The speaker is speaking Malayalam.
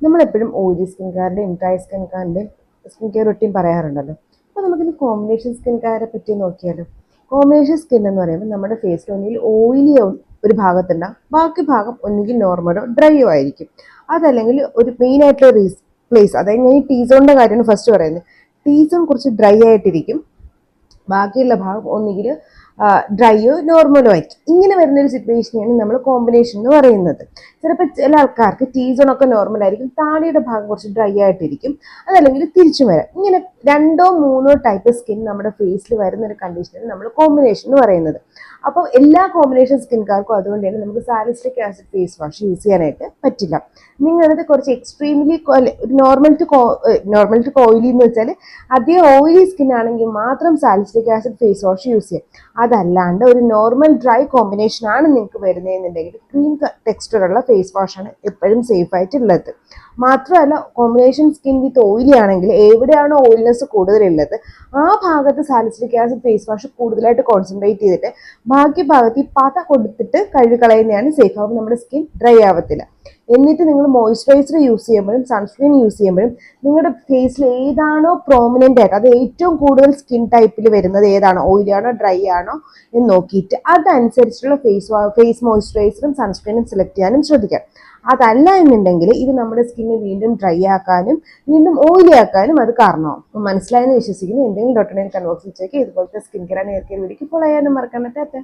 നമ്മളെപ്പോഴും ഓയിലി സ്കിൻ കെയറിൻ്റെയും ഡ്രൈ സ്കിൻ കെയർ റൊട്ടീൻ പറയാറുണ്ടല്ലോ. അപ്പോൾ നമുക്കിന്ന് കോമ്പിനേഷൻ സ്കിൻ കെയറെ പറ്റി നോക്കിയാലോ. കോമ്പിനേഷൻ സ്കിൻ എന്ന് പറയുമ്പോൾ നമ്മുടെ ഫേസിൽ ഒന്നുകിൽ ഓയിലി ഒരു ഭാഗത്തുണ്ടാകും, ബാക്കി ഭാഗം ഒന്നുകിൽ നോർമലോ ഡ്രൈയോ ആയിരിക്കും. അതല്ലെങ്കിൽ ഒരു മെയിൻ ആയിട്ടുള്ള പ്ലേസ്, അതായത് ഞാൻ ഈ ടീ സോണിൻ്റെ കാര്യമാണ് ഫസ്റ്റ് പറയുന്നത്. ടീ സോൺ കുറച്ച് ഡ്രൈ ആയിട്ടിരിക്കും, ബാക്കിയുള്ള ഭാഗം ഒന്നുകിൽ ഡ്രൈയോ നോർമലോ ആയിരിക്കും. ഇങ്ങനെ വരുന്നൊരു സിറ്റുവേഷനെയാണ് നമ്മൾ കോമ്പിനേഷൻ എന്ന് പറയുന്നത്. ചിലപ്പോൾ ചില ആൾക്കാർക്ക് ടീ സോണൊക്കെ നോർമൽ ആയിരിക്കും, താടിയുടെ ഭാഗം കുറച്ച് ഡ്രൈ ആയിട്ടിരിക്കും. അതല്ലെങ്കിൽ തിരിച്ചു വരാം. ഇങ്ങനെ രണ്ടോ മൂന്നോ ടൈപ്പ് സ്കിൻ നമ്മുടെ ഫേസിൽ വരുന്ന ഒരു കണ്ടീഷനാണ് നമ്മൾ കോമ്പിനേഷൻ എന്ന് പറയുന്നത്. അപ്പോൾ എല്ലാ കോമ്പിനേഷൻ സ്കിൻകാർക്കും അതുകൊണ്ട് തന്നെ നമുക്ക് salicylic acid face wash use ചെയ്യാനായിട്ട് പറ്റില്ല. നിങ്ങളത് കുറച്ച് എക്സ്ട്രീംലി നോർമൽ ടു ഓയിലി എന്ന് വെച്ചാൽ അധികം ഓയിലി സ്കിൻ ആണെങ്കിൽ മാത്രം salicylic acid face wash use ചെയ്യാം. അതല്ലാണ്ട് ഒരു നോർമൽ ഡ്രൈ കോമ്പിനേഷൻ ആണ് നിങ്ങൾക്ക് വരുന്നതെന്നുണ്ടെങ്കിൽ ക്രീം ടെക്സ്ചറുള്ള ഫേസ് വാഷാണ് എപ്പോഴും സേഫ് ആയിട്ടുള്ളത്. മാത്രമല്ല, കോമ്പിനേഷൻ സ്കിൻ വിത്ത് ഓയിലി ആണെങ്കിൽ എവിടെയാണോ ഓയിൽനെസ് കൂടുതലുള്ളത് ആ ഭാഗത്ത് സാലിസിലിക് ആസിഡ് ഫേസ് വാഷ് കൂടുതലായിട്ട് കോൺസെൻട്രേറ്റ് ചെയ്തിട്ട് ബാക്കി ഭാഗത്ത് ഈ പത കൊടുത്തിട്ട് കഴുകിക്കളയുന്നതാണ് സേഫ്. ആകുമ്പോൾ നമ്മുടെ സ്കിൻ ഡ്രൈ ആവത്തില്ല. എന്നിട്ട് നിങ്ങൾ മോയ്സ്ചറൈസർ യൂസ് ചെയ്യുമ്പോഴും സൺസ്ക്രീൻ യൂസ് ചെയ്യുമ്പോഴും നിങ്ങളുടെ ഫേസിൽ ഏതാണോ പ്രോമിനൻ്റ് ആയിട്ട്, അത് ഏറ്റവും കൂടുതൽ സ്കിൻ ടൈപ്പിൽ വരുന്നത് ഏതാണോ, ഓയിലി ആണോ ഡ്രൈ ആണോ എന്ന് നോക്കിയിട്ട് അതനുസരിച്ചുള്ള ഫേസ് മോയ്സ്ചറൈസറും സൺസ്ക്രീനും സെലക്ട് ചെയ്യാനും ശ്രദ്ധിക്കാം. അതല്ല എന്നുണ്ടെങ്കിൽ ഇത് നമ്മുടെ സ്കിന്നെ വീണ്ടും ഡ്രൈ ആക്കാനും വീണ്ടും ഓയിലി ആക്കാനും അത് കാരണമാവും. മനസ്സിലായെന്ന് വിശ്വസിക്കുന്നു. എന്തെങ്കിലും ഡോക്ടറിനെ കൺവേഴ്സ് ചെയ്യേക്ക് ഇതുപോലത്തെ സ്കിൻ കെയർ ആണ് വീഡിയോക്ക് ഫോളോ ചെയ്യാനും മറക്കാൻ പറ്റാത്ത